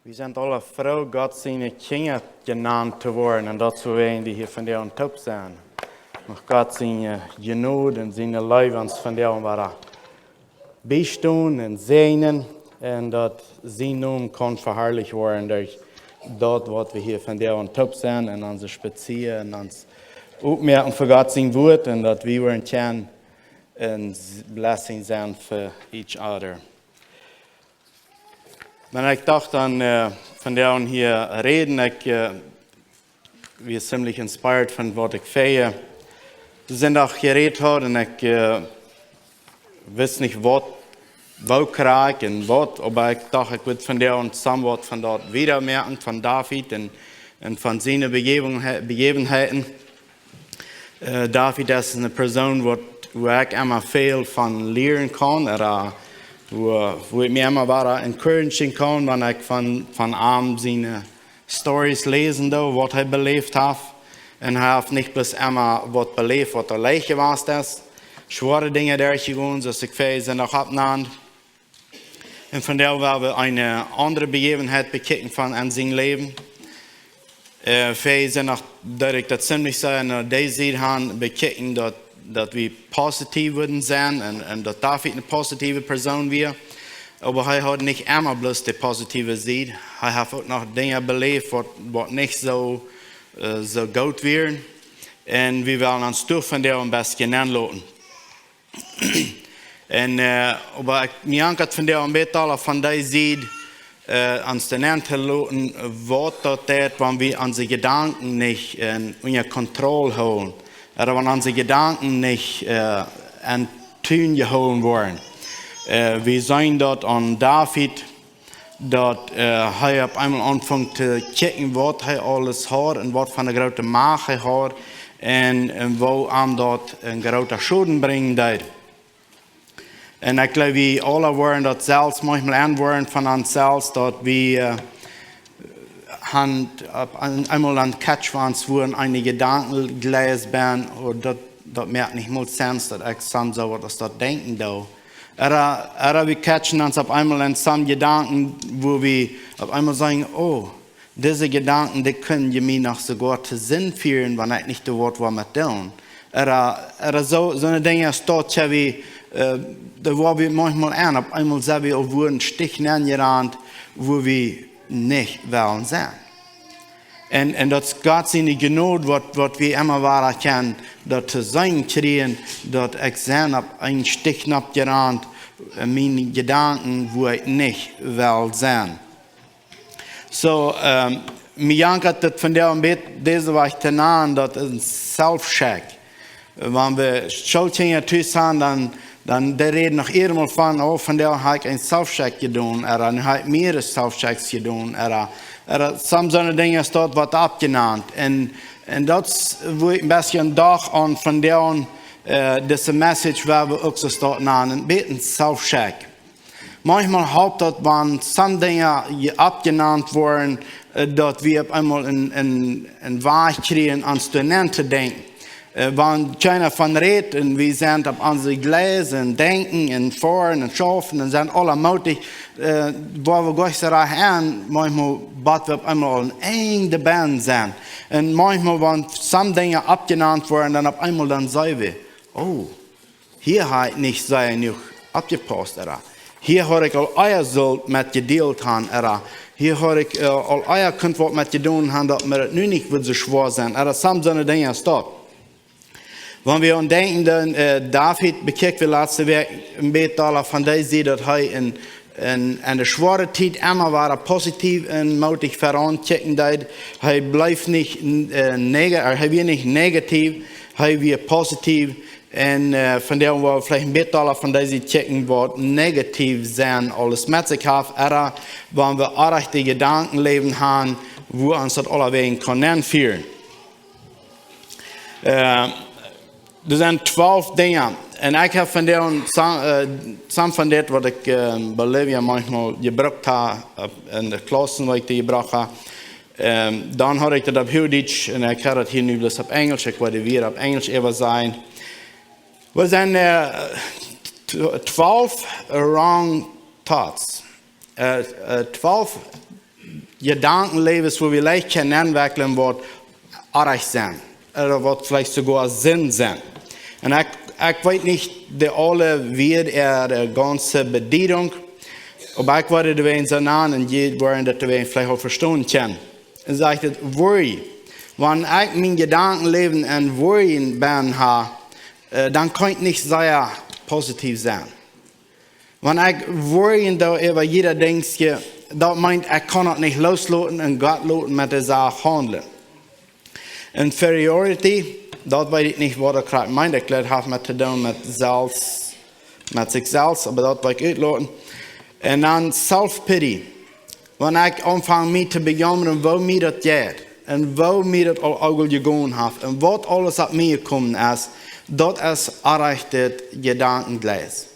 Wir sind alle froh, Gott seine Kinder genannt zu werden und dazu werden die hier von der und top sein. Noch Gott seine Genot und seine Leibens von der und war bestehen und segnen und dass sein Name kann verherrlicht werden durch dort, was wir hier von der und top sein und unsere Spezies und uns aufmerken für Gott sein Wort und dass wir ein Kern und Blessing sein für each other. Wenn ich dachte an von der und hier reden, wir sind ziemlich inspiriert von was ich feie. Wir sind auch geredet und ich weiß nicht, was, wo krieg und was, aber ich dachte, ich würde von der und somewhat von dort wieder merken, von David und von seinen Begebenheiten. David ist eine Person, wo ich immer viel von lernen kann, wo ich mir immer wieder encouragen kann, wenn ich von ihm seine Stories lesen, was er belebt hat. Und er hat nicht bloß immer was belebt, was er leiche war, das schwere Dinge durchgegangen, so ich weiß, sind auch abnahend. Und von der werden wir eine andere Begebenheit bekicken von an seinem Leben. Wir sind auch dadurch, dass ziemlich sein, die Seite haben, bekicken, dass wir positiv würden sein und dass David eine positive Person wäre. Aber er hat nicht immer bloß die positive Seite. Er hat auch noch Dinge belebt, was nicht so gut wären. Und wir wollen uns durch von der am besten nennen lassen. Aber mir ankert von der am besten von der Seite uns zu nennen lassen, was dort ist, wenn wir unsere Gedanken nicht unter Kontrolle haben. Oder wenn unsere Gedanken nicht an Tun geholt werden. Wir sehen dort an David, dass er auf einmal anfängt zu checken, was er alles hat und was für eine große Macht er hat und wo ihm dort einen großen Schaden bringen wird. Und ich glaube, wir alle wollen das selbst manchmal anwenden von uns selbst, dass wir einmal an Catch waren, wo einige Gedanken gelesen werden, oder das merkt nicht mal Sinn, dass ich so was das denken da. Oder wir catchen uns auf einmal an some Gedanken, wo wir auf einmal sagen, oh, diese Gedanken, die können mir noch sogar zu Sinn führen, wenn ich nicht das Wort was mit tun. Oder so eine Dinge steht ja wie, da wo wir manchmal an, auf einmal sehen wir auf einen Stich angerannt, wo wir nicht wollen sein. Und das Gott seine Genot, was wir immer wahr kennen, das zu sein kriegen, dass ich sehen, auf einen Stich abgerannt, meine Gedanken, wo ich nicht will sein. So, mir jankert das von der Anbet, diese war ich genannt, das ist ein Self-Check. Wenn wir Schulkinder haben, dann der reden noch einmal von der habe ich einen Self-Check getan, dann habe ich mehrere Self-Checks getan, some so eine Dinge ist dort was abgenannt. Und das, wo ich ein bisschen doch an von der diese Message, wo wir auch so dort an, ein bisschen Self-Check. Manchmal hat das, wenn some Dinge abgenannt wurden, dass wir auf einmal einen Weg kriegen, an Studenten zu denken. Wenn keiner von redet und wir sind auf unsere Gläser und denken und fahren und schaffen und sind alle mutig, wo wir gleich so an, manchmal bad wir auf einmal in enge Band sind. Und manchmal, wenn some Dinge abgenannt werden, dann auf einmal dann sagen wir, oh, hier habe ich nicht sehr genug abgepasst, hier habe ich all euer Sold mit gedealt haben, hier habe ich all euer könnt was mit getan haben, dass mir das nun nicht so schwer sein, some so eine Dinge ist dort. Wenn wir an denken, dann David bekickt wir letzte Woche im Bett von der Seite, dass er in der schweren Zeit immer war positiv und mutig vorankicken. Er bleibt nicht negativ, er wird positiv. Und von der wir vielleicht ein Bett von der Seite checken, was negativ sein, alles mit sich hat. Oder wenn wir auch die Gedankenleben haben, wo uns das alle wegen können führen. Das sind 12 Dinge. Und ich habe von der some von dem, was ich in Bolivien manchmal gebraucht habe, in der Klasse, wo ich die gebraucht habe. Dann habe ich das auf Plautdietsch und ich habe das hier nur bloß auf Englisch. Ich werde wieder auf Englisch ever sein. Wir sind 12 wrong thoughts. 12 Gedankenlebens, wo wir leicht können entwickeln, was arg sein. Oder was vielleicht sogar Sinn sein. Und ich weiß nicht, die alle wird die ganze Bedienung, aber ich werde die so an und die werden das vielleicht auch verstehen können. Und sagt, worry. Wenn ich mein Gedankenleben und worryen bin, dann kann ich nicht sehr positiv sein. Wenn ich worryen da über jeder denkt, das meint, ich kann das nicht loslassen und Gott lassen mit der Sache handeln. Inferiority, das weiß ich nicht, was er gerade meint. Ich glaube, das hat mit zu tun mit sich selbst, aber das weiß ich auch. Und dann Self-Pity. Wenn ich anfange, mich zu bejammern, wo mir das geht, und wo mir das all gegangen hat, und was alles auf mir gekommen ist, das ist erreichtet Gedankengleis.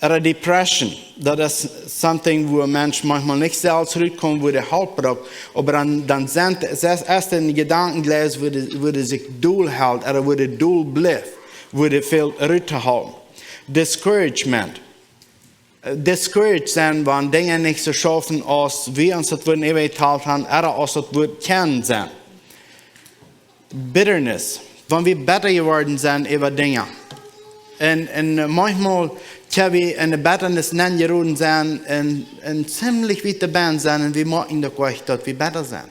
Oder Depression, das ist something, wo ein Mensch manchmal nicht selbst zurückkommt, wo der Halt braucht, aber dann sind es erst ein Gedankengleis, wo der sich dull hält, oder wo der dull bleibt, wo der viel Rütte hält. Discouragement. Discouraged sein, wenn Dinge nicht so schaffen, als wir uns das würden eventuell haben, oder als das würden kennen sein. Bitterness. Wenn wir bitter geworden sind über Dinge. Und manchmal können wir in der Bitternis nicht geworden sein und ziemlich weit dabei sein und wir merken doch gleich, dass wir bitter sind.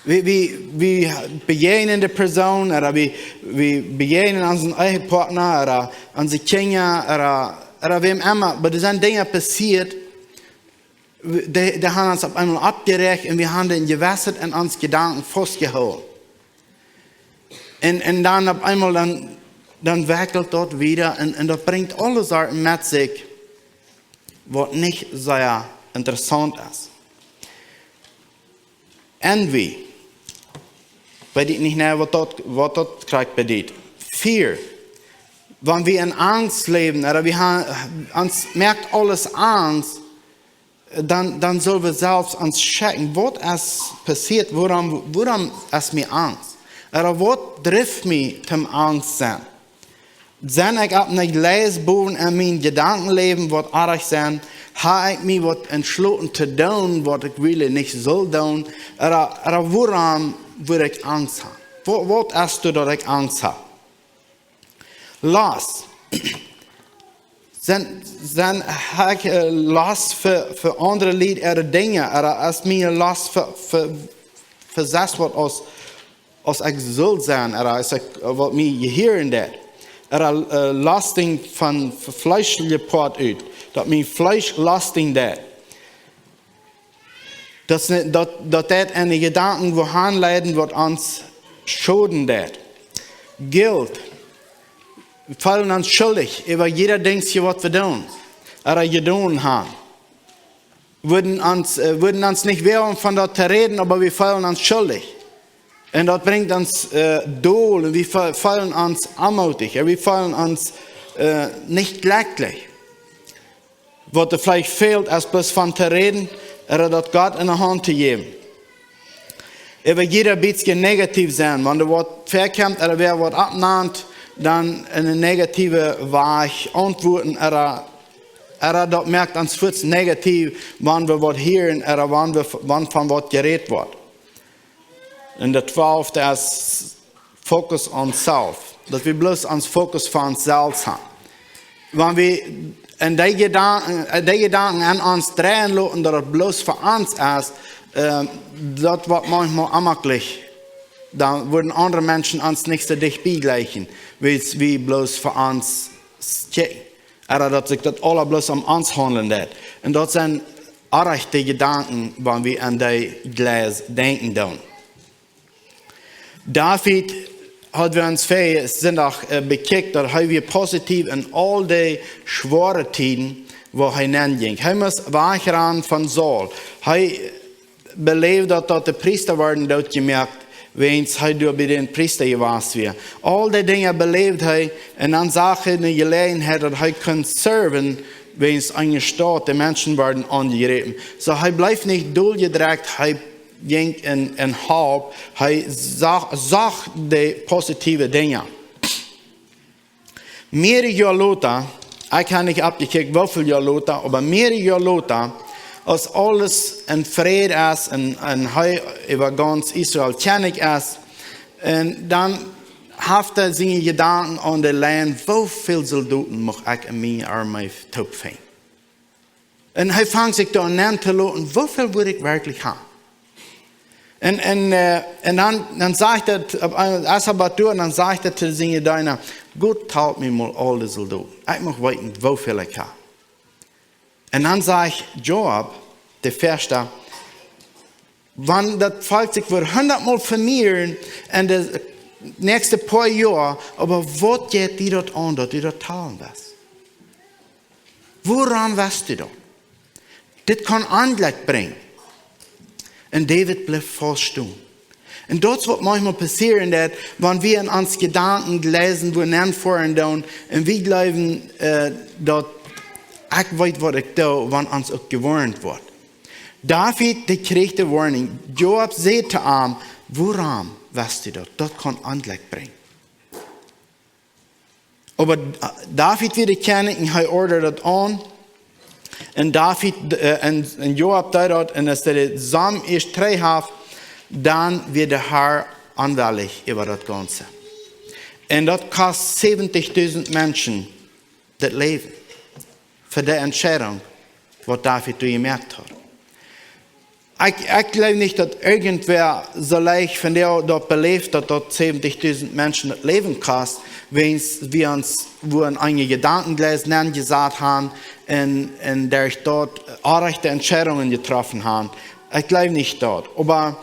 Wir begegnen der Person oder wir begegnen unseren eigenen Partner oder unsere Kinder oder wem immer. Aber da sind Dinge passiert, die haben uns auf einmal abgeregt und wir haben den gewässert und uns Gedanken festgehalten. Und dann auf einmal dann werkelt dort wieder und das bringt alle Sachen mit sich, was nicht sehr interessant ist. Envy. Weiß ich nicht mehr, was dort kriegt bedeutet. Fear. Wenn wir in Angst leben, oder wir haben, uns merkt alles Angst, dann sollen wir selbst uns checken, was ist passiert, woran ist mir Angst? Oder was trifft mich zum Angst sein? Sind ich ab nicht lesbogen in mein Gedankenleben, was arg sein, habe ich mich was entschlossen zu tun, was ich really nicht soll tun, oder woran würde ich Angst haben? Was ist du, dass ich Angst habe? Loss. Sind ich Loss für andere Leute oder Dinge, oder ist mir Loss für das, was ich soll sein, oder ist was mir gehören das? Oder Lasting von fleischliche Part uit. Dat mijn Fleisch lasting dat. Dat eine Gedanken, wo handleiden, wat ons schoden dat. Guilt. Wir fallen uns schuldig, über jeder denkt, was wir tun. Oder getan haben. Würden uns nicht wehren, von dort zu reden, aber wir fallen uns schuldig. Und das bringt uns dohl, und wir fallen uns anmutig, wir fallen uns nicht glücklich. Was vielleicht fehlt, ist bloß von zu reden, oder das Gott in der Hand zu geben. Über jeder bisschen negativ sein, wenn du was verkommt, oder wer was abnimmt, dann eine negative Weich antworten, oder das merkt uns kurz negativ, wenn wir was hören, oder wenn von was geredet wird. Und der 12. ist Focus on Self. Dass wir bloß uns Fokus von uns selbst haben. Wenn wir in die Gedanken an uns drehen lassen, dass das bloß für uns ist, das wird manchmal amaglich. Dann würden andere Menschen uns nicht so dicht begleichen, wie bloß für uns checken. Oder dass sich das alle bloß um uns handeln wird. Und das sind echte Gedanken, wenn wir an die Gleis denken. David hat wir uns sind auch bekickt, dass wir positiv in all die schweren Zeiten, wo er hineinging. Er muss wegrennen von Saul. Er belebt, dass die Priester werden dort gemerkt, wenn er bei den Priester gewesen war. All die Dinge belebt er und dann sagt er in der Gelegenheit, dass er kann serven, wenn es eingestaut, die Menschen werden angegriffen. So er bleibt nicht durchgedrückt, er ging in Halb, er sagt die positive Dinge. Mehrere Jahre später, ich habe nicht abgekickt, wie viele Jahre später, aber mehrere Jahre später, als alles in Frieden ist und über ganz Israel kennig ist, und dann hat er seine Gedanken an der Land, wie viele Soldaten muss ich in meiner Armee topfen? Und er fängt sich da an zu lassen, wie viel würde ich wirklich haben? Und dann sagt er, als er dann sagt er zu seinen Dienern, Gott teilt mir mal alle Soldaten. Ich muss wissen, wie viel ich habe. Und dann sagt Joab, der Förster, wenn das Volk sich wird 100-mal vermehren in den nächsten paar Jahren, aber was geht die dort an, dass die dort teilen was? Woran weißt du das? Das kann Anblick bringen. Und David bleibt feststehen. Und das wird manchmal passieren, dass, wenn wir in uns Gedanken lesen, wo wir vorhin und wir glauben, dass ich weiß, was ich da, wenn uns auch gewarnt wird. David, der kriegt die Warnung. Joab sagt zu ihm, woran weißt du das? Das kann Anblick bringen. Aber David wird kennen, und er ordert das an. Und David und Joab dort, und als der zusammen ist, treihaft, dann wird der Herr anwältig über das Ganze. Und das kostet 70.000 Menschen das Leben. Für die Entscheidung, was David gemerkt hat. Ich glaube nicht, dass irgendwer so leicht von der dort belebt, dass dort 70.000 Menschen das Leben kostet, wenn wir uns, wo einige Gedanken gelesen gesagt haben, und der ich dort rechte Entscheidungen getroffen habe. Ich glaube nicht dort. Aber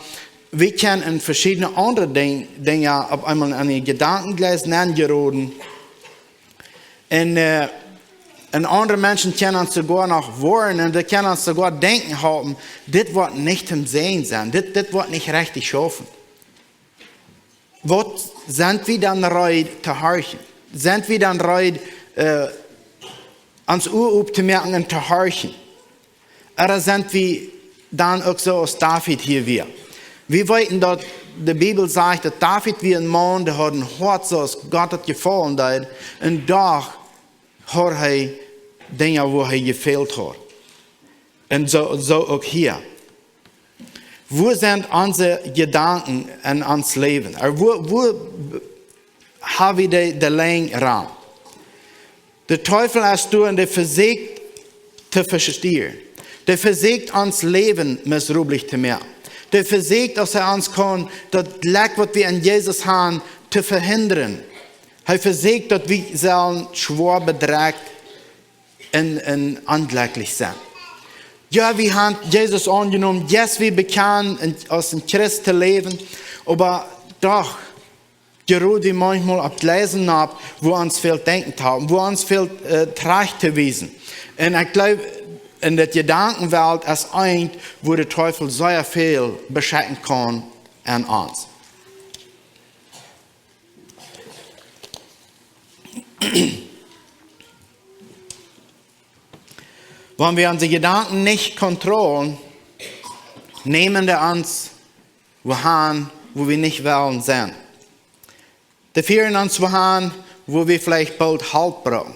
wir können in verschiedene andere Dinge auf einmal an die Gedanken gelesen geraten. Und andere Menschen können uns sogar noch warnen, und die können uns sogar denken haben, das wird nicht im Sehen sein, das wird nicht richtig schaffen. Was sind wir dann bereit zu horchen? Sind wir dann bereit, ans Ohr zu merken und zu horchen? Oder sind wir dann auch so als David hier wir? Wir wissen, dass die Bibel sagt, dass David wie ein Mann, der hat ein Herz, so als Gott hat gefallen hat, und doch hat er Dinge, wo er gefehlt hat. Und so auch hier. Wo sind unsere Gedanken in uns Leben? Wo haben wir den langen Raum? Der Teufel ist du und der versucht zu verstehen. Der versucht uns Leben missrüblich zu machen. Der versucht, dass er uns kann, das Leid, was wir in Jesus haben, zu verhindern. Er versucht, dass wir sollen schwer bedrängt und unglücklich sind. Ja, wir haben Jesus angenommen. Yes, wir bekennen, aus dem Christ zu leben. Aber doch, gerade manchmal ablesen ab, wo uns viel denken haben, wo uns viel Tracht zu wiesen. Und ich glaube, in der Gedankenwelt ist ein, wo der Teufel sehr viel beschädigen kann an uns. Wenn wir unsere Gedanken nicht kontrollieren, nehmen wir uns wohin, wo wir nicht wollen sein. Die führen uns wohin, wo wir vielleicht bald Halt brauchen.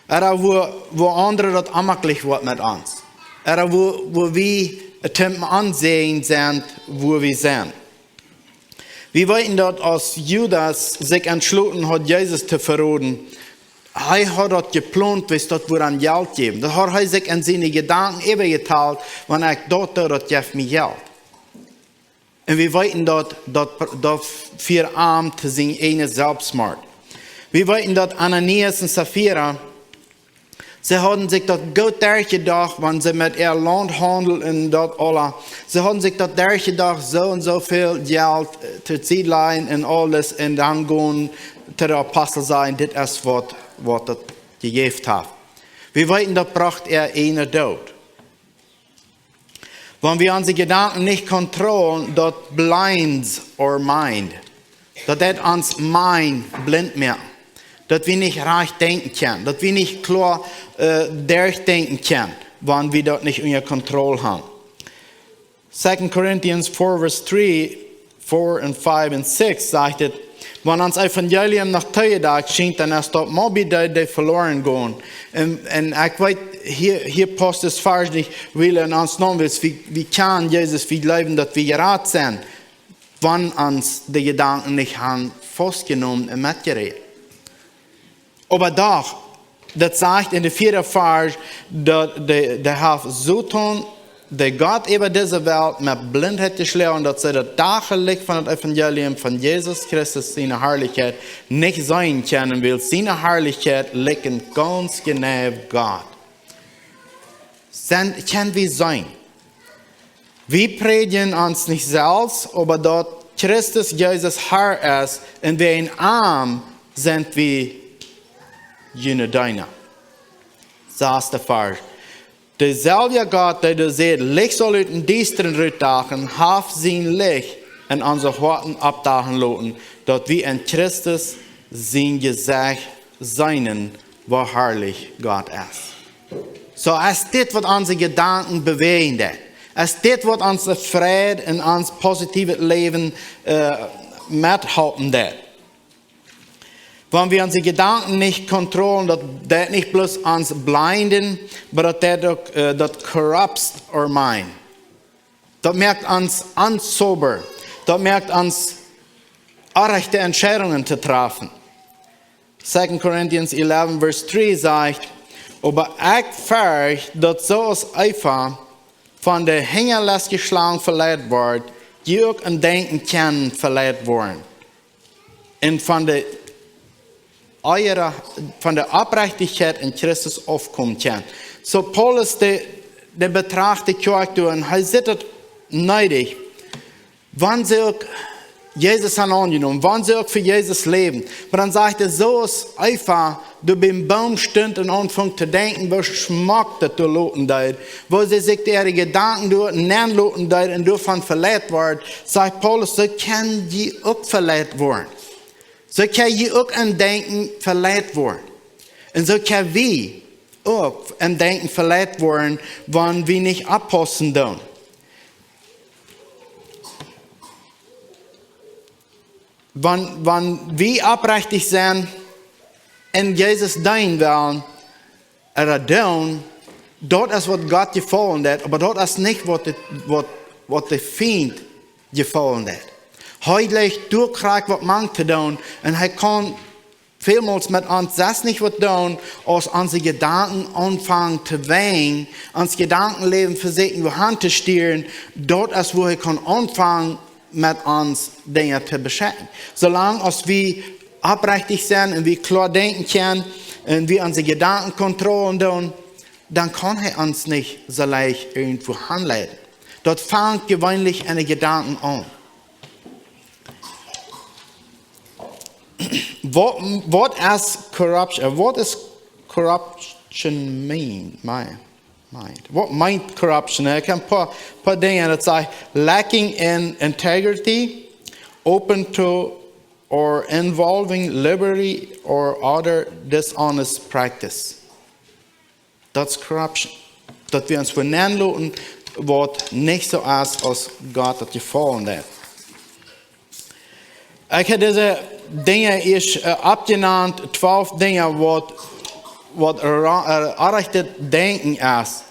Oder wo andere das anmachlich wird mit uns. Oder wo wir Tempen ansehen sind, wo wir sind. Wir wissen, dass als Judas sich entschlossen hat, Jesus zu verraten, er hat das geplant, bis das an Geld geben. Das hat er sich in seine Gedanken übergeteilt, wenn er dort das gibt mir Geld. Und wir wissen, dass für arm zu sein eine Selbstmord. Wir wissen, dass Ananias und Sapphira, sie haben sich das gut durchgedacht, wenn sie mit ihr Land handeln und dort alle. Sie haben sich das durchgedacht, so und so viel Geld zu ziehen und alles und dann gehen zu der Apostel sein, das ist, was das gegeben hat. Wir wissen, das braucht einen Tod. Wenn wir unsere Gedanken nicht kontrollieren, das blinds our mind. Das uns Mind blind macht. Dass wir nicht recht denken können. Dass wir nicht klar durchdenken können, wenn wir das nicht unter Kontrolle haben. 2 Corinthians 4, Vers 3, 4 and 5 and 6 sagt es, Wenn ans Evangelium nach Teuerdag schien, dann ist dort Mobi, die verloren gehen. Und ich weiß, hier passt es falsch nicht, weil in uns noch willst, wie kann Jesus, wie leben, dass wir gerat sind, wenn uns die Gedanken nicht haben festgenommen und mitgeredet. Aber doch, das sagt in der 4. Vers, dass der hat so tun, der Gott über diese Welt mit Blindheit geschlagen, dass sie das Daglicht von dem Evangelium von Jesus Christus, seine Herrlichkeit, nicht sein können will. Seine Herrlichkeit liegt ganz genau Gott. Können wir sein. Wir predigen uns nicht selbst, aber dort Christus Jesus Herr ist und wir in Arm sind wie jene Deiner. So ist der Vers. Derselbe Gott, der du seht, Licht soll in düsteren Rüttachen, haft sein Licht in unsere Horten abdachen lassen, dort wir in Christus sein Gesicht seinen, wo herrlich Gott ist. So, es ist das, was unsere Gedanken bewegen. Es ist das, was uns Friede in uns positives Leben mithalten. Wenn wir unsere Gedanken nicht kontrollieren, dass das nicht bloß uns blinden, aber das corrupts our mind. Das merkt uns unsober. Das merkt uns unrechte Entscheidungen zu treffen. 2 Corinthians 11, Vers 3 sagt, aber ich fürchte, dass so aus Eifer von der Hängerlast geschlagen verleiht wird, die auch ein Denken kann verleiht worden. Und von der Aufrichtigkeit in Christus aufkommen kann. So Paulus, der betrachtet die Kirche und er sitzt neidig, wann sie auch Jesus haben angenommen, wann sie auch für Jesus leben. Aber dann sagt er, so ist einfach, du beim Baum stehst und anfängst zu denken, was schmeckt das du loten deit, wo sie sich ihre Gedanken nennen loten deit und davon verletzt wird, sagt Paulus, so kann die auch verletzt werden. So kann je auch ein Denken verletzt werden. Und so kann wir auch ein Denken verletzt werden, wenn wir nicht abpassen tun. Wenn wir aufrichtig sind und Jesus dienen wollen, oder tun, dort ist, was Gott gefallen hat, aber dort ist nicht, was der Feind gefallen hat. Heute durchkriegt, was man zu tun, und er kann vielmals mit uns das nicht was tun, als unsere Gedanken anfangen zu wehen, uns Gedankenleben versuchen, wohin zu stehren, dort ist, wo er kann anfangen, mit uns Dinge zu beschäftigen. Solange als wir aufrichtig sind und wir klar denken können und wir unsere Gedanken kontrollieren tun, dann kann er uns nicht so leicht irgendwo anleiten. Dort fängt gewöhnlich eine Gedanken an. What does corruption mean? Mind. What meint corruption? Ich kann ein paar Dinge, das sagt, lacking in integrity, open to or involving liberty or other dishonest practice. That's corruption. Dass wir uns vernennen lassen, was nicht so ist, als Gott hat gefallen hat. Ich habe diese Dinge abgenannt, 12 Dinge, was errichtet Denken ist.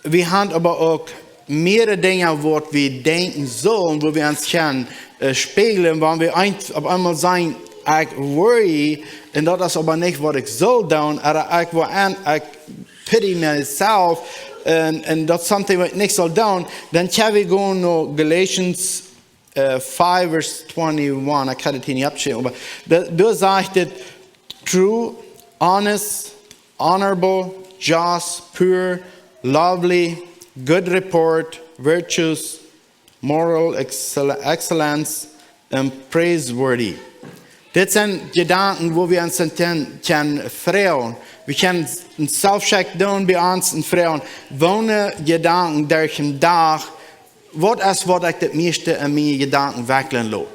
Wir haben aber auch mehrere Dinge, was wir denken sollen, wo wir uns können spiegeln, wenn wir auf einmal sagen, ich worry, und das ist aber nicht, was ich soll tun, oder ich pity myself, und das ist something, was ich nicht soll tun, dann können wir gehen nach Galatians 5, Vers 21, ich kann das hier nicht abschreiben, aber da sagt es, true, honest, honorable, just, pure, lovely, good report, virtuous, moral excellence, and praiseworthy. Das sind Gedanken, wo wir uns können freuen. Wir können einen Self-Check tun bei uns und freuen. Wohne Gedanken durch den Tag. Was ist, was ich das meiste in meine Gedanken wechseln lasse?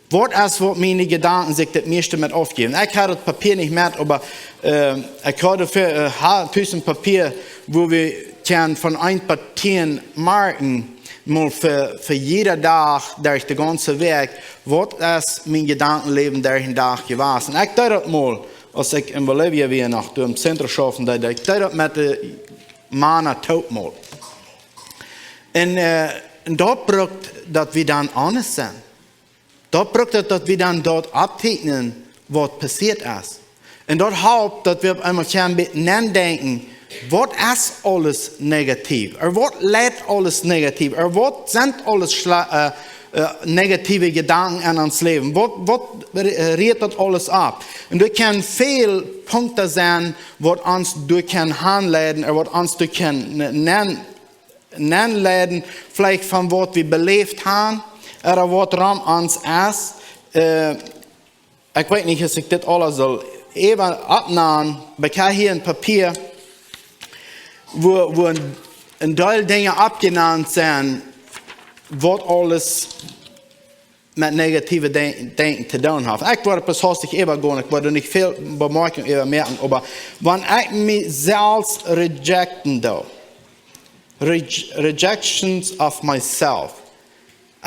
Was ist, was meine Gedanken sich das meiste mit aufgeben? Ich habe das Papier nicht mehr, aber ich habe dafür ein Papier, wo wir von ein Partien marken, mal für jeden Tag durch den ganzen Weg, was ist mein Gedankenleben durch den Tag gewesen. Und ich deed das mal, als ich in Bolivien war, nach dem Zentrum schaffen, ich deed das mit den Männern tot mal. Und dort braucht, dass wir dann anders sind. Dort braucht es, dass wir dann dort abtegnen, was passiert ist. Und dort haupt, dass wir auf einmal nachdenken, was ist alles negativ? Oder was lädt alles negativ? Oder was sind alles negative Gedanken an uns Leben? Was rät das alles ab? Und da können viele Punkte sein, was uns durch kann handleiten, oder was uns durch kann nennen, vielleicht von was wir belebt haben, oder was ram uns ist. Ich weiß nicht, ob ich das alles soll eben abnehmen. Ich habe hier ein Papier, wo ein Teil Dinge abgenannt sind, was alles mit negativen Denken zu tun hat. Ich werde bis hastig übergehen, ich werde nicht viel Bemerkungen übermerken, aber wenn ich mich selbst rejections of myself,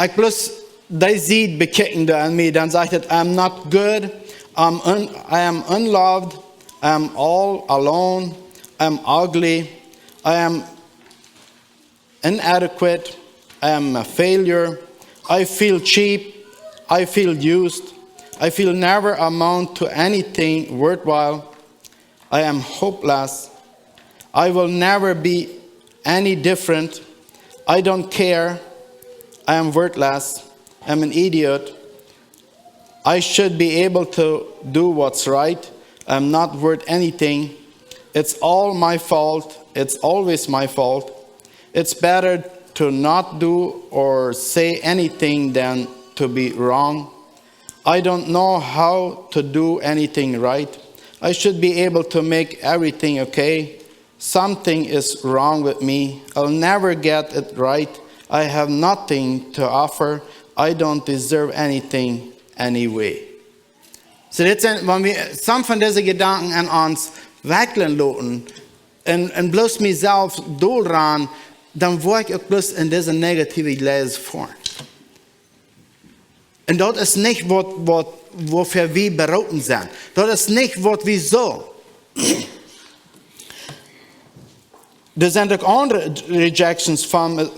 ich bloß die sieht bekicken an mir, dann sagt es, I'm not good, I am unloved, I'm all alone, I'm ugly, I am inadequate, I am a failure, I feel cheap, I feel used, I feel never amount to anything worthwhile, I am hopeless, I will never be any different, I don't care, I am worthless, I'm an idiot, I should be able to do what's right, I'm not worth anything, it's all my fault, it's always my fault, it's better to not do or say anything than to be wrong, I don't know how to do anything right, I should be able to make everything okay, something is wrong with me, I'll never get it right, I have nothing to offer, I don't deserve anything anyway. So dit zijn, wenn wir some von diesen Gedanken an uns weglassen und bloß mich selbst durchran, dann werde ich auch bloß in diese negative Gläser vor. Und das ist nicht, wofür wir beraten sind. Das ist nicht, was wir so. Er sind auch andere Rejections von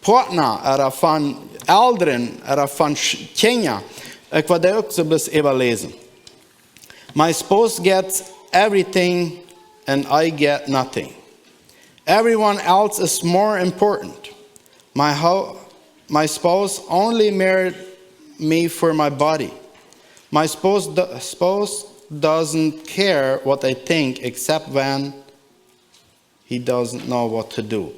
Partner oder von Eltern oder von Kindern. Ich werde auch so ein bisschen überlesen. My spouse gets everything and I get nothing. Everyone else is more important. My spouse only married me for my body. My spouse doesn't care what I think except when he doesn't know what to do.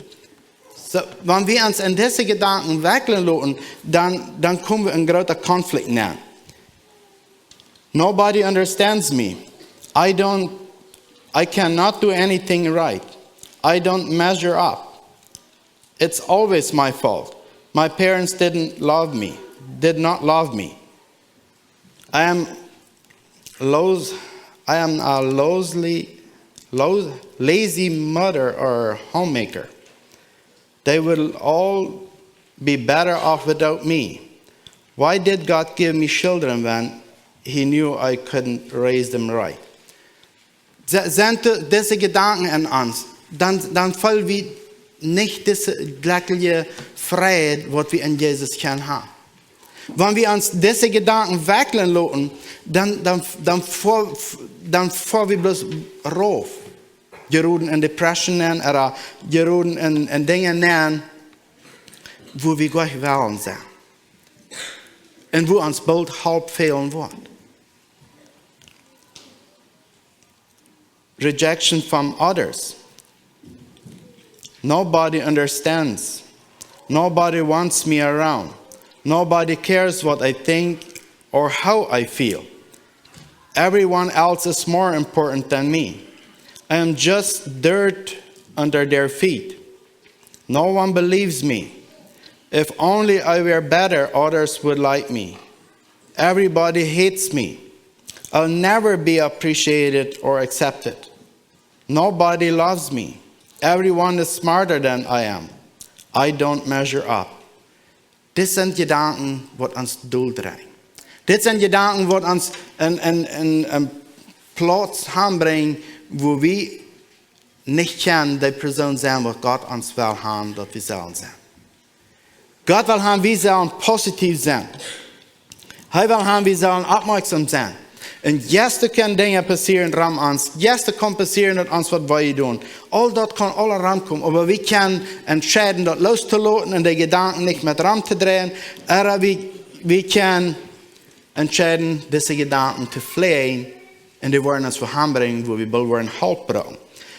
So, wenn wir uns in diese Gedanken weglassen, dann kommen wir in einen großen Konflikt näher. Nobody understands me. I cannot do anything right. I don't measure up. It's always my fault. My parents did not love me. I am a lazy mother or homemaker. They will all be better off without me. Why did God give me children when He knew I couldn't raise them right? Sind diese Gedanken in uns, dann fallen wir nicht diese glückliche Freiheit, was wir in Jesus können haben. Wenn wir uns diese Gedanken weglassen, dann fahren wir bloß rauf. Geroden in Depressionen oder geroden in Dingen nennen, wo wir gleich wollen sein. Und wo uns bald halb fehlen wird. Rejection from others. Nobody understands. Nobody wants me around. Nobody cares what I think or how I feel. Everyone else is more important than me. I am just dirt under their feet. No one believes me. If only I were better, others would like me. Everybody hates me. I'll never be appreciated or accepted. Nobody loves me. Everyone is smarter than I am. I don't measure up. Das sind Gedanken, die uns durchdrehen. Das sind Gedanken, die uns einen Platz hinbringen, wo wir nicht kennen, die Person sein, was Gott uns will haben, dass wir sollen sein. Gott will haben, wir sollen positiv sein. Er will haben, wir sollen aufmerksam sein. Und jetzt können Dinge passieren ram uns. Jetzt kann passieren mit uns, was wir tun. All das kann alle rankommen. Aber wir können entscheiden, das loszulassen und die Gedanken nicht mit ram zu drehen. Aber wir können entscheiden, diese Gedanken zu fliehen und die wollen uns voranbringen, wo wir bald Halt brauchen.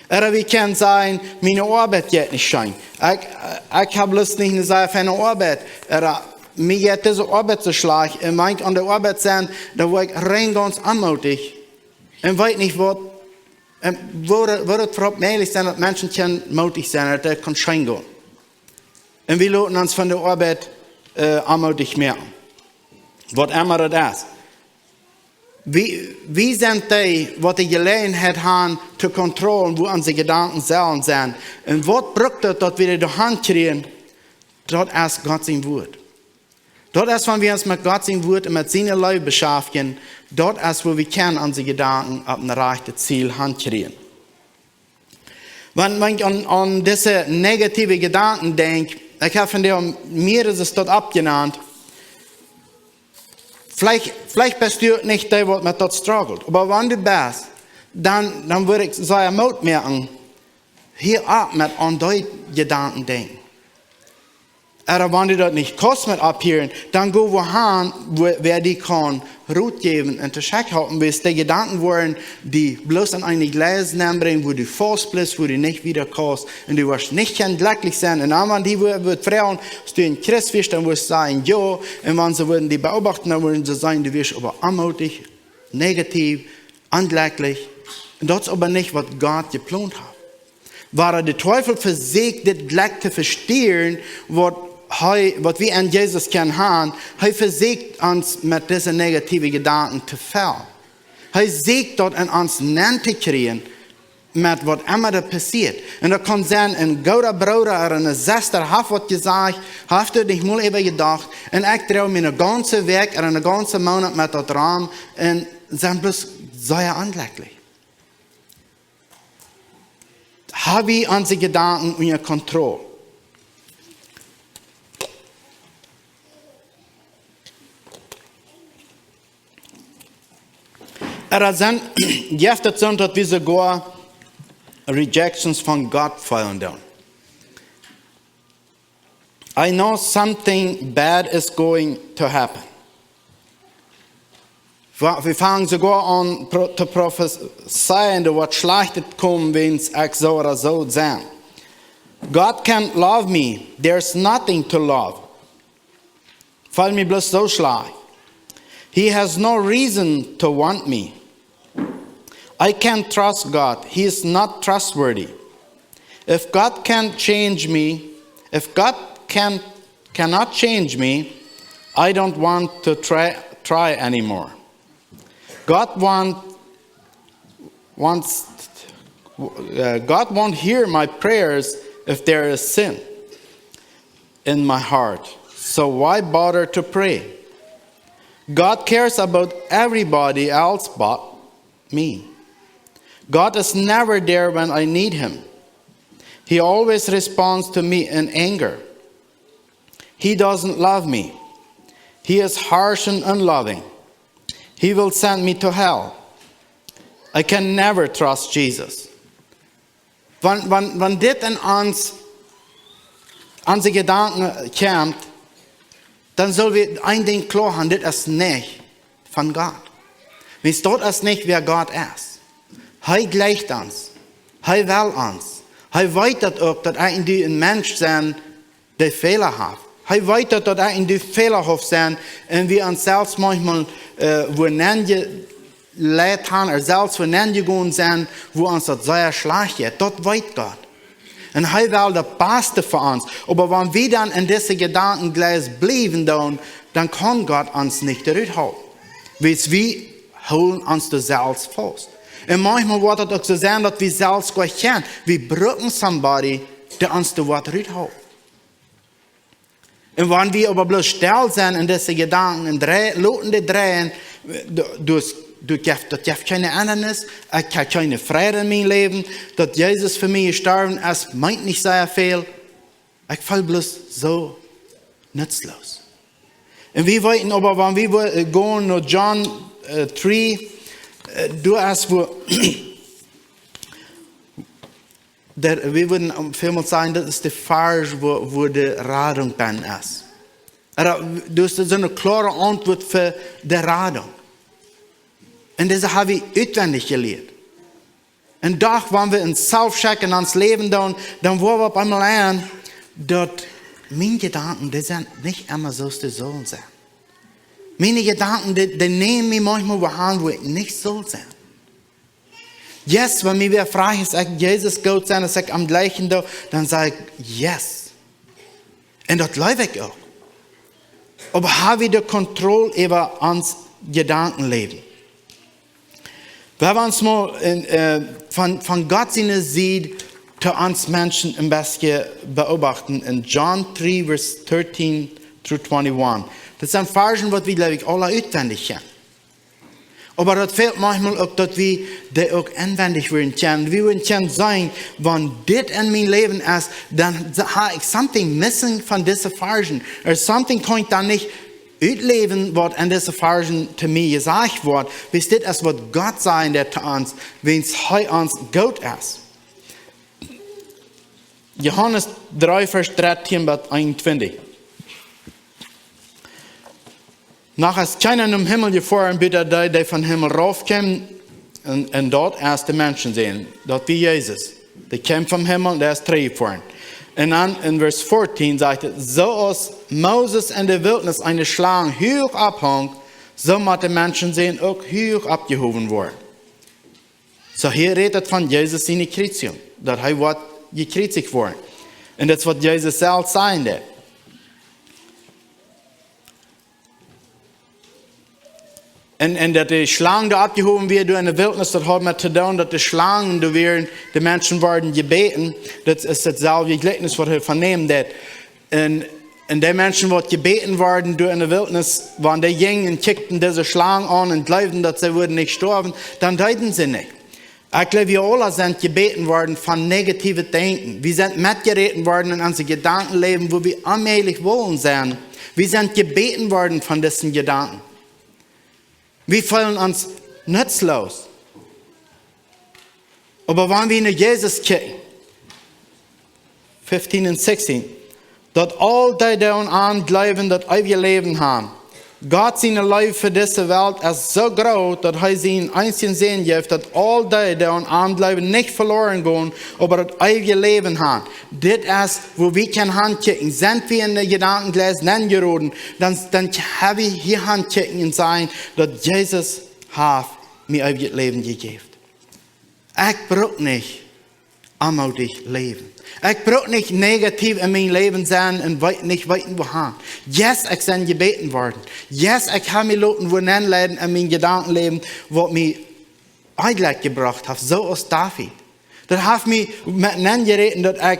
Aber wir können sagen, meine Arbeit geht nicht schön. Ich habe Lust nicht zu für eine Arbeit. Mir geht diese Arbeit so schlecht. Und wenn ich an der Arbeit sein, da war ich rein ganz anmutig. Und weiß nicht, wo es überhaupt möglich sein, dass Menschen mutig sein, dass das schön gehen. Und wir lassen uns von der Arbeit anmutig merken. Was immer das ist. Wie sind die, was die Gelegenheit haben, zu kontrollieren, wo unsere Gedanken selber sind? Und was braucht das, dass wir die Hand kriegen? Das ist Gott sein Wort. Dort ist, wenn wir uns mit Gott sein Wort und mit seinem Leben beschäftigen, dort ist, wo wir können unsere Gedanken auf ein rechtes Ziel kriegen. Wenn ich an diese negativen Gedanken denke, ich habe von dir, mir ist es dort abgenannt, vielleicht bist du nicht der, der mit dort struggelt. Aber wenn du bist, dann würde ich sehr Mut merken, hier ab mit an die Gedanken denken. Aber wenn du das nicht kannst mit abhören, dann go wohin, wer die kann Ruhe geben und zu check halten, bis die Gedanken wollen, die bloß an eine Gleis bringen, wo du fast bist, wo du nicht wieder kannst und du wirst nicht glücklich sein. Und dann, wenn die wird fragen, dass du ein Christ bist, dann wirst du sagen, ja. Und wenn sie würden die beobachten, dann würden sie sagen, du wirst aber anmutig, negativ, unglücklich. Und das ist aber nicht, was Gott geplant hat. War der Teufel versucht, das Glück zu verstehen, was wir an Jesus kennen haben, er versucht uns mit diesen negativen Gedanken zu fallen. Er versucht dort in uns zu kriegen, mit was immer da passiert. Und da kann sein, ein guter Bruder oder eine Schwester hat was gesagt, hast du dich mal eben gedacht, und ich drehe mir einen ganzen Weg oder einen ganzen Monat mit dort ran, und sind bloß sehr unglücklich. Haben wir unsere Gedanken unter Kontrolle? Er sind jetzt sind, dass wir sogar Rejections von Gott fallen down. I know something bad is going to happen. Wir fangen sogar an zu prophezeien, dass was Schlechtes kommt, wenn es so oder so sein. God can't love me. There's nothing to love. Fall mir bloß so schlecht. He has no reason to want me. I can't trust God. He is not trustworthy. If God can't change me, if God cannot change me, I don't want to try anymore. God won't hear my prayers if there is sin in my heart. So why bother to pray? God cares about everybody else but me. God is never there when I need him. He always responds to me in anger. He doesn't love me. He is harsh and unloving. He will send me to hell. I can never trust Jesus. Wenn das in uns unsere Gedanken kommt, dann sollen wir ein Ding klar haben, das ist nicht von Gott. Wenn es dort ist nicht, wer Gott ist. Er gleicht uns. Er will uns. Er weiß auch, dass er ein Mensch sein, der Fehler hat. Er weiß, dass er ein fehlerhaft sein und wir uns selbst manchmal leid haben, oder selbst gegangen sind, wo uns das sehr schlecht geht. Das weiß Gott. Und er will das Beste für uns. Aber wenn wir dann in diese Gedanken gleich bleiben, dann kann Gott uns nicht zurückhalten. Weil wir holen uns das selbst fast. Und manchmal wird es auch so sein, dass wir selbst gar kennen. Wir brauchen somebody, der uns das Wort zurückhält. Und wenn wir aber bloß still sind in diese Gedanken und lassen die drehen, das gibt keine Ändernis, ich habe keine Freude in meinem Leben, dass Jesus für mich gestorben ist, meint nicht sehr viel. Ich fall bloß so nutzlos. Und wir wollten aber, wenn wir gehen nach John 3, du hast wo, wir würden vielmals sagen, das ist die Farge, wo die Radung dann ist. Du hast so eine klare Antwort für die Radung. Und das habe ich auswendig gelernt. Und doch, wenn wir uns selbst checken, ans Leben dann wollen wir auf einmal lernen, dass meine Gedanken, die sind nicht immer so, die sollen sein. Meine Gedanken, die nehmen mich manchmal wohin, wo ich nicht soll sein. Yes, wenn mir wer fragt, sagt Jesus Gott sein, sagt am gleichen Tag, dann sage ich yes. Und das lebe ich auch. Aber habe ich die Kontrolle über uns Gedankenleben? Wenn wir uns mal von Gott seine sieht, zu uns Menschen ein bisschen beobachten, in John 3, Vers 13 through 21. Das sind Versen, die wir, glaube ich, alle auswendig kennen. Aber das fehlt manchmal auch, dass wir die auch inwendig werden kennen. Wir werden kennen sein, wenn das in meinem Leben ist, dann habe ich something missing von diesen Versen. Oder something kann ich dann nicht ausleben, was in diesen Versen zu mir gesagt wird. Bis das ist, was Gott sagt, der zu uns, wenn es uns gut ist. Johannes 3, Vers 13 bis 21. Nachher ist keiner im Himmel gefahren, bitte die von Himmel raufkommen und dort erst die Menschen sehen. Dort wie Jesus. Die kommt vom Himmel, der ist gefahren. Und dann in Vers 14 sagt er, so als Moses in der Wildnis eine Schlange hoch abhängt, so muss die Menschen sehen, auch hoch abgehoben worden. So hier redet von Jesus seine Kreuzung, dass er wird gekreuzigt worden. Und das wird Jesus selbst sein. Und dass die Schlangen da abgehoben werden in der Wildnis, das hat man zu tun, dass die Schlangen da werden, die Menschen werden gebeten. Das ist dasselbe Gleichnis, was wir vernehmen. Und die Menschen, die gebeten werden in der Wildnis, wenn die gingen und kickten diese Schlangen an und glaubten, dass sie würden nicht sterben, dann deuten sie nicht. Ich glaube, wir alle sind gebeten worden von negativen Denken. Wir sind mitgeritten worden in unser Gedankenleben, wo wir allmählich wollen sein. Wir sind gebeten worden von diesen Gedanken. Wir fühlen uns nutzlos. Aber wenn wir in Jesus gucken, 15 und 16, dass all die daran glauben, dass wir Leben haben. Gott seine Liebe für diese Welt ist so groß, dass er seinen einzigen Sinn gibt, dass all die daran glauben, nicht verloren gehen, aber das ewige Leben haben. Das ist, wo wir können handkicken. Sind wir in der Gedankenglas geraten, dann haben wir hier handkicken und sagen, dass Jesus hat mir ewiges Leben gegeben. Ich brauche nicht anmutig leben. Ich brauche nicht negativ in meinem Leben sein und nicht weiten wohin. Yes, ich bin gebeten worden. Yes, ich habe mich Leuten wohin leiden in meinem Gedankenleben, was mich eigentlich gebracht hat. So als David. Das hat mich miteinander geredet, dass ich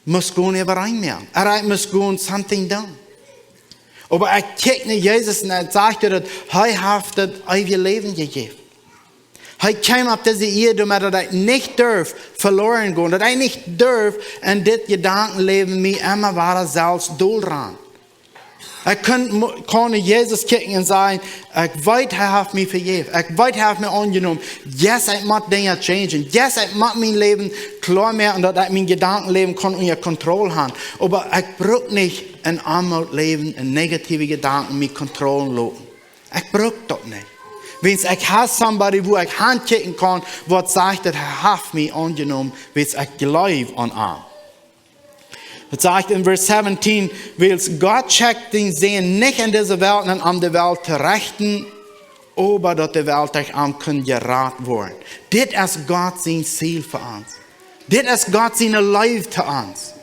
muss gehen überein mehr. Ich muss gehen something done. Aber ich kicke nicht Jesus und er sagte, dass er hat das ewige Leben gegeben. Er kam auf diese Erde, dass ich nicht darf verloren gehen, dass ich nicht darf in das Gedankenleben mich immer weiter selbst durchrennen. Ich kann Jesus kicken und sagen, ich weiß, er hat mich vergeben. Ich weiß, er hat mich angenommen. Yes, ich muss Dinge changen. Yes, ich muss mein Leben klar machen, dass ich mein Gedankenleben unter Kontrolle haben. Aber ich brauche nicht in Armut leben, in negative Gedanken mit Kontrollen lassen. Ich brauche das nicht. Wenn ich habe somebody, wo ich handkicken kann, was sagt, dass er hat mich angenommen, wenn ich glaube an ihn. Das sagt in Vers 17, weil Gott checkt den Sehen nicht in dieser Welt, sondern um die Welt zu richten, aber dass die Welt euch am können geraten werden. Das ist Gott sein Ziel für uns. Das ist Gott seine Liebe zu uns.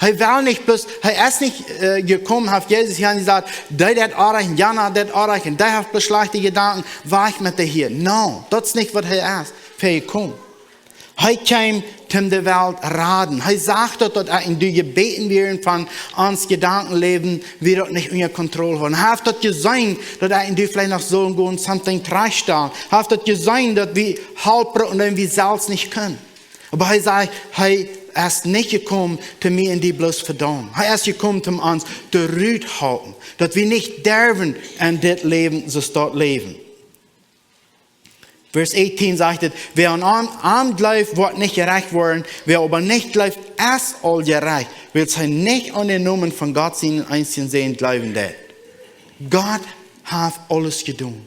Er will nicht bloß, er ist nicht gekommen, hat Jesus hier gesagt, der hat erreichen, Jana hat erreichen, der hat beschleunigte Gedanken, war ich mit dir hier. No, das ist nicht, was er ist, für gekommen. Er kam zum der Welt raten. Er sagt dort, dass in die Gebeten werden von uns Gedankenleben, wir dort nicht unter Kontrolle haben. Er hat dort gesagt, dass in die vielleicht noch so gehen, something treistellen. Er hat dort gesagt, dass wir halb und dann wir selbst nicht können. Aber er sagt, er ist nicht gekommen, zu mir in die bloß verdammen. Er ist gekommen, um uns zu Rüd halten, dass wir nicht derben an das Leben, so dort leben. Vers 18 sagt, wer an Arm bleibt, wird nicht gerecht worden. Wer aber nicht bleibt, ist all gerecht. Wird sein nicht an den Namen von Gott seinen einzigen sehen, bleiben das. Gott hat alles getan.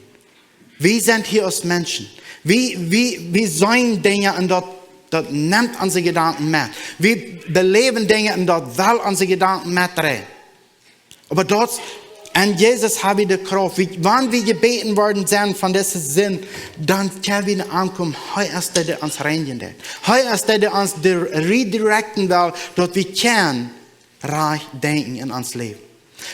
Wir sind hier als Menschen. Wir sein Dinge und das nimmt unsere Gedanken mit. Wir beleben Dinge und das will unsere Gedanken mitdrehen. Aber dort, an Jesus haben wir die Kraft. Wenn wir gebeten worden sind von diesem Sinn, dann können wir ankommen. Heute ist der uns reinigen will. Heute ist der uns redirecten will, dass wir können reich denken in uns Leben.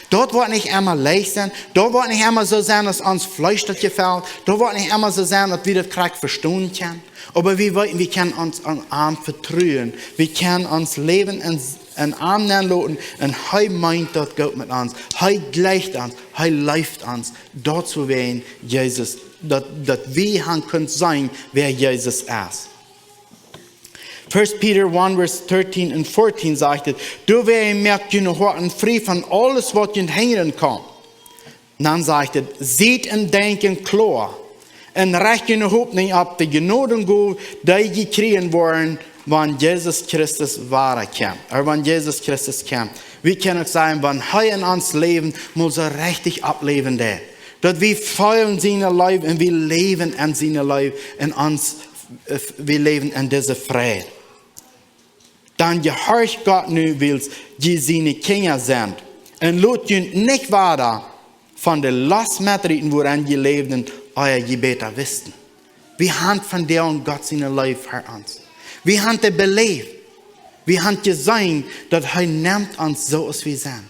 Dort wird nicht immer leicht sein. Dort wird nicht immer so sein, dass uns Fleisch das gefällt. Dort wird nicht immer so sein, dass wir das Krieg verstehen können. Aber wir können uns an Arm vertrauen. Wir können uns Leben in Arm nehmen lassen. Und er meint dort Gott mit uns. Er gleicht uns. Er läuft uns. Dort zu werden, Jesus, dass wir können sein, wer Jesus ist. 1 Peter 1, Vers 13 und 14 sagt, du merkt ihr Horten frei von alles, was ihr hängen kann. Und dann sagt es, seht und denken klar. Und recht ihr Hoffnung ab, die Genoden gut, die gekriegen worden, wann Jesus Christus war kam. Oder wann Jesus Christus kam. Wir können sagen, wenn er in uns leben, muss er richtig ableben. Dass wir feiern seine Leib und wir leben an seine Leib in uns, wir leben in dieser Friede. Dann gehorcht Gott nu, weil die seine Kinder sind. Und lasst ihr nicht weiter von der Lastmetriken, woran ihr lebt und euer Gebete wisst. Wir haben von der und Gott seine Leib für uns. Wir haben das belebt. Wir haben gesehen, dass er nimmt uns so, als wir sind.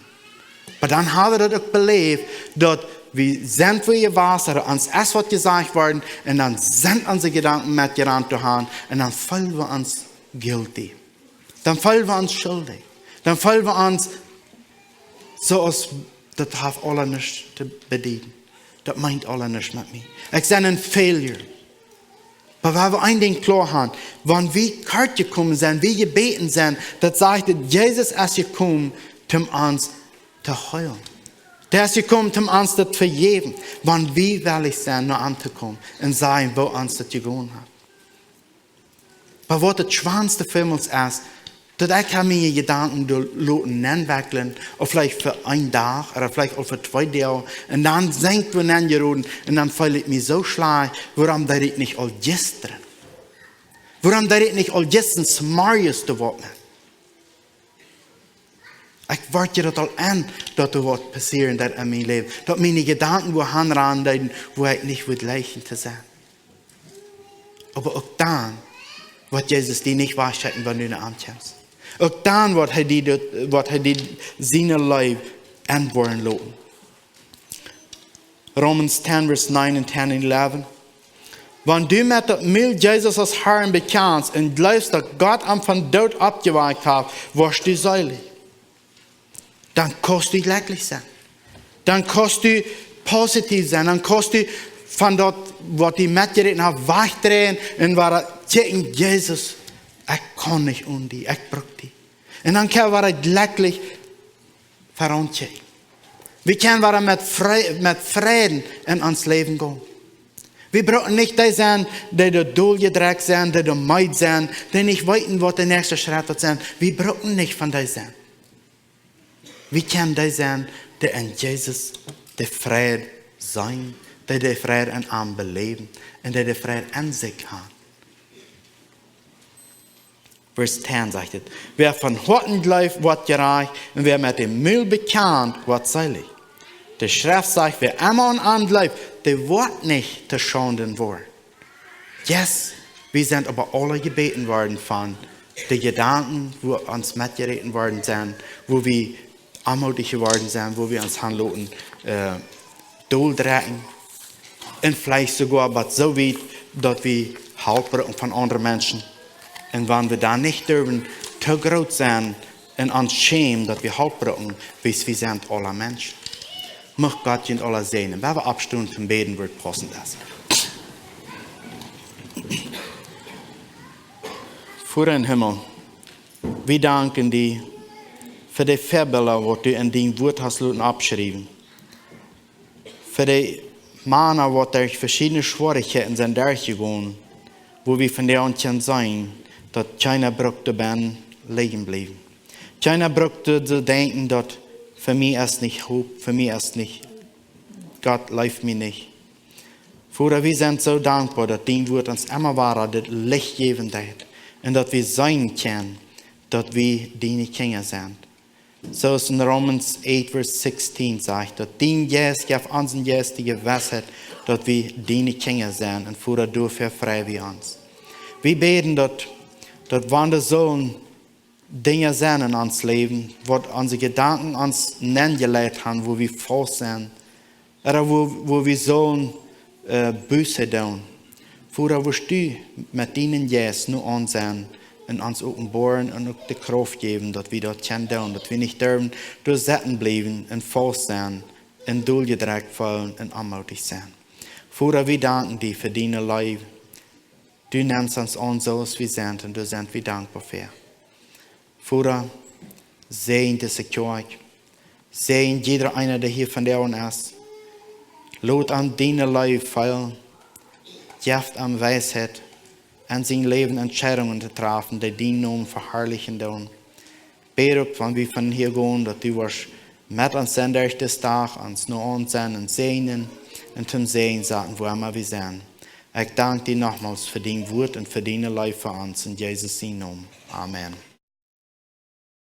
Aber dann haben wir das auch belebt, dass wir sind, wo ihr warst, oder uns erst was gesagt worden, und dann sind unsere Gedanken mitgerannt zu haben, und dann fühlen wir uns guilty. Dann fühlen wir uns schuldig. Dann fühlen wir uns so, als das hat alle nichts zu bedienen. Das meint alle nichts mit mir. Ich bin ein Failure. Aber weil wir ein Ding klar haben, wenn wir kalt gekommen sind, wir gebeten sind, das sagt, Jesus ist gekommen, um uns zu heilen. Der ist gekommen, um uns das zu vergeben. Wenn wir willig sind, nur anzukommen und sagen, wo uns das gegangen hat. Aber was das Schwanste für uns ist, dass ich meine Gedanken wechseln, oder vielleicht für einen Tag, oder vielleicht auch für 2 Tage, und dann senkt wir dann geroden, und dann fühle ich mich so schlecht, warum da ich nicht all gestern? Warum da ich nicht all gestern smartes zu werden? Ich warte das all an, dass das wird passieren in meinem Leben. Dass meine Gedanken wo hanran, wo ich nicht wird leichten zu sein. Aber auch dann wird Jesus die nicht wahrscheinlich, wenn du in den Arm kommst. Auch dann wird er die seine Leib antworten lassen. Romans 10, Vers 9 und 10 und 11. Wenn du mit dem Jesus als Herrn bekennst und glaubst, dass Gott am von Tod abgeweicht hat, wirst du selig. Dann kannst du glücklich sein. Dann kannst du positiv sein. Dann kannst du von dort, was die mitgereden haben, wegdrehen und sagen, Jesus, ich kann nicht um die, ich brauche die. Und dann können wir glücklich verantworten. Wir können mit Frieden in uns Leben gehen. Wir brauchen nicht die sein, die durchgedreckt sind, die meid sind, die nicht wissen, was der nächste Schritt ist. Wir brauchen nicht von die sein. Wir können die sein, die in Jesus der Friede sein, die den Friede in ihm beleben und die den Friede in sich haben. Vers 10 sagt es, wer von Horten bleibt, wird gerecht, und wer mit dem Müll bekannt, wird selig. Die Schrift sagt, wer immer an bleibt, der wird nicht zu Schanden worden. Yes, wir sind aber alle gebeten worden von den Gedanken, wo uns mitgereden worden sind, wo wir anmutig geworden sind, wo wir uns handeln, durchdrehen. Und vielleicht sogar, aber so weit, dass wir Halbbrücken von anderen Menschen. Und wenn wir da nicht dürfen, zu groß sein und uns schämen, dass wir Halt brauchen, bis wir sind alle Menschen. Möcht Gott in aller segnen. Wenn wir abstunden zum Beten, wird passen das. Vater im Himmel, wir danken dir für die Vorbilder, die du in dein Wort hast abgeschrieben. Für die Männer, die durch verschiedene Schwierigkeiten sind durchgegangen, wo wir von dir sein können, dass keiner brauchte ben liegen bleiben. Keiner brauchte zu denken, dass für mich ist nicht Hope, für mich ist nicht, Gott läuft mir nicht. Vater, wir sind so dankbar, dass dein Wort uns immer war, das Licht geben hat. Und dass wir sein können, dass wir deine Kinder sind. So ist in Romans 8, Vers 16 sagt, dass dein Geist gibt uns ein Geist die Gewissheit, dass wir deine Kinder sind. Und Vater, du verfrei wir uns. Wir beten, dass wenn wir so Dinge sind in uns Leben, wo unsere Gedanken uns nengelegt haben, wo wir falsch sind, oder wo wir so Buße tun. Vater, wirst du mit deinen Geist nur uns sein und uns offenbaren und auch die Kraft geben, dass wir das können tun, dass wir nicht dürfen durchsetzen bleiben und falsch sein, und durchgedrückt fallen und anmutig sein. Vater, wir danken dir für deine Liebe. Du nimmst uns an, so als wir sind, und du sind wir dankbar für. Vater, sehen diese Kirche, sehen jeder einer, der hier von dir ist. Lot an deine Liebe fallen. Geeft an Weisheit, an sein Leben Entscheidungen zu treffen, die deinen Namen verherrlichen tun. Bete, wenn wir von hier gehen, dass du wirst mit uns sein durch das Tag, uns nur uns sein und segnen und zum Sehen sagen, wo immer wir sind. Ich danke dir nochmals für dein Wort und für deine Liebe für uns. In Jesus' Namen. Amen.